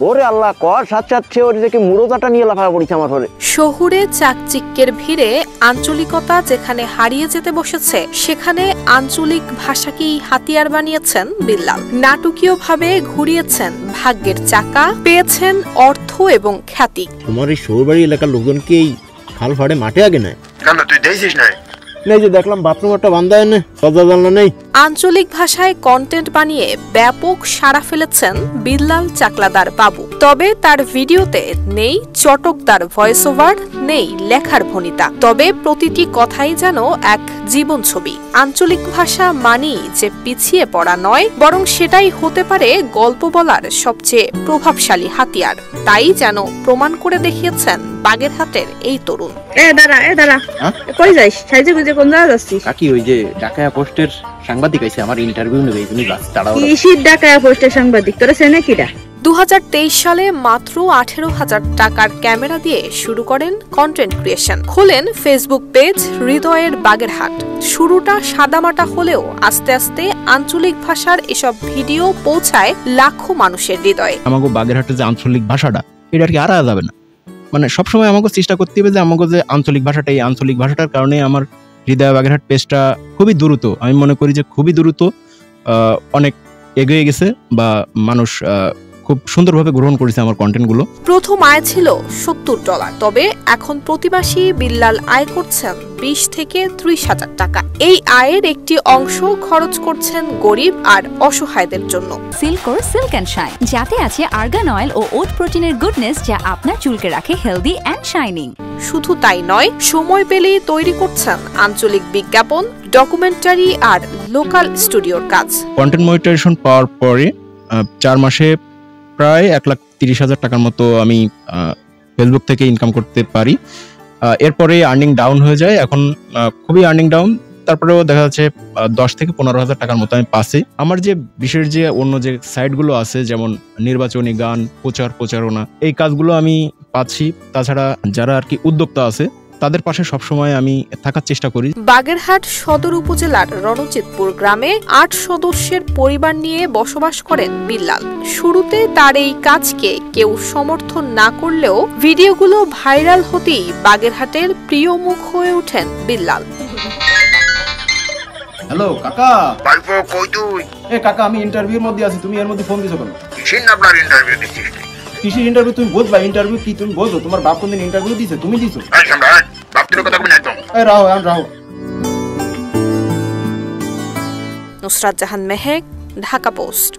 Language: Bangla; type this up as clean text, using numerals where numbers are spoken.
ওরে আল্লাহ কর সাথে ওর দেখে মুড়োদাটা নিয়ে লাফা পড়েছে আমার ঘরে। শহুরে চাকচিক্যের ভিড়ে আঞ্চলিকতা যেখানে হারিয়ে যেতে বসেছে, সেখানে আঞ্চলিক ভাষাকেই হাতিয়ার বানিয়েছেন বিল্লাল। নাটকীয়ভাবে ঘুরিয়েছেন ভাগ্যের চাকা, পেয়েছেন অর্থ এবং খ্যাতি। তোমার এই শহরবাড়ি এলাকার লোকজন কি এই খাল ফাড়ে মাঠে আগে নেয়? কেন তুই দেখছিস না? নেই যে দেখলাম বাথরুম একটা বান্ধা এনে সদা জানলা নেই। আঞ্চলিক ভাষায় কন্টেন্ট বানিয়ে ব্যাপক সাড়া ফেলেছেন বিল্লাল চাকলাদার বাবু। তবে তার ভিডিওতে নেই চটকদার ভয়েস ওভার, নেই লেখার ভনিতা, তবে প্রতিটি কথাই যেন এক জীবন ছবি। আঞ্চলিক ভাষা মানেই যে পিছিয়ে পড়া নয়, বরং সেটাই হতে পারে গল্প বলার সবচেয়ে প্রভাবশালী হাতিয়ার। তাই যেন প্রমাণ করে দেখিয়েছেন বাগেরহাটের এই তরুণ। কই যাইস? সাইজে গুজে কোন জায়গা যাচ্ছিস? কাকি ওই যে ঢাকা পোস্টের সাংবাদিক আইছে আমার ইন্টারভিউ নেবে, তুমি বাস তাড়াও। কিসির ঢাকা পোস্টের সাংবাদিক? তোরা চেনে কিডা? 2023 সালে মাত্র 18,000 টাকার ক্যামেরা দিয়ে শুরু করেন কন্টেন্ট ক্রিয়েশন। খোলেন ফেসবুক পেজ হৃদয়ের বাগেরহাট। শুরুটা সাদামাটা হলেও আস্তে আস্তে আঞ্চলিক ভাষার এসব ভিডিও পৌঁছায় লাখো মানুষের হৃদয়ে। আমাকে বাগেরহাটের যে আঞ্চলিক ভাষাটা, এটা আর কি আড়া যাবে না। মানে সবসময় আমাকে চেষ্টা করতে হবে যে আমাকে যে আঞ্চলিক ভাষাটা, এই আঞ্চলিক ভাষাটার কারণে আমার হৃদয় বাগেরহাট পেজটা খুবই দ্রুত, আমি মনে করি যে খুবই দ্রুত অনেক এগিয়ে গেছে, বা মানুষ খুব সুন্দরভাবে গ্রহণ করেছে আমার কন্টেন্টগুলো। প্রথম আয় ছিল $70, তবে এখন প্রতি মাসে বিল্লাল আয় করছেন 20 থেকে 30,000 টাকা। এই আয়ের একটি অংশ খরচ করছেন গরিব আর অসহায়দের জন্য। সিল্কোর সিল্ক অ্যান্ড শাইন, যাতে আছে আর্গান অয়েল ও ওট প্রোটিনের গুডনেস, যা আপনার চুলকে রাখে হেলদি অ্যান্ড শাইনিং। শুধু তাই নয়, সময় পেলেই তৈরি করছেন আঞ্চলিক বিজ্ঞাপন, ডকুমেন্টারি আর লোকাল স্টুডিওর কাজ। কন্টেন্ট মনিটাইজেশন পাওয়ার পরে 4 মাসে প্রায় 1,30,000 টাকার মতো আমি ফেসবুক থেকে ইনকাম করতে পারি। এরপরে আর্নিং ডাউন হয়ে যায়, এখন খুবই আর্নিং ডাউন। তারপরেও দেখা যাচ্ছে 10 থেকে 15,000 টাকার মতো আমি পাচ্ছি। আমার যে বিশেষ যে অন্য যে সাইটগুলো আছে, যেমন নির্বাচনী গান, প্রচারণা, এই কাজগুলো আমি পাচ্ছি। তাছাড়া যারা আর কি উদ্যোক্তা আছে, তাদের পাশে সবসময় আমি থাকার চেষ্টা করি। বাগেরহাট সদর উপজেলার রণজিৎপুর গ্রামে 8 সদস্যের পরিবার নিয়ে বসবাস করেন বিল্লাল। শুরুতে তার এই কাজকে কেউ সমর্থন না করলেও ভিডিওগুলো ভাইরাল হতেই বাগেরহাটের প্রিয় মুখ হয়ে ওঠেন বিল্লাল। হ্যালো কাকা। বাইপো কই তুই? কাকা আমি ইন্টারভিউর মধ্যে আছি, তুমি এর মধ্যে ফোন দিছো কেন? কিসের আপনার ইন্টারভিউ দিছিস? কিসের ইন্টারভিউ? তুমি বুঝবা ইন্টারভিউ কি? তুমি বোঝো তোমার বাপ কোনদিন ইন্টারভিউ দিছে? তুমি দিছো? এই সম্রাট, বাপটির কথা কই একদম। রাও। নুসরাত জাহান মেহেক, ঢাকা পোস্ট।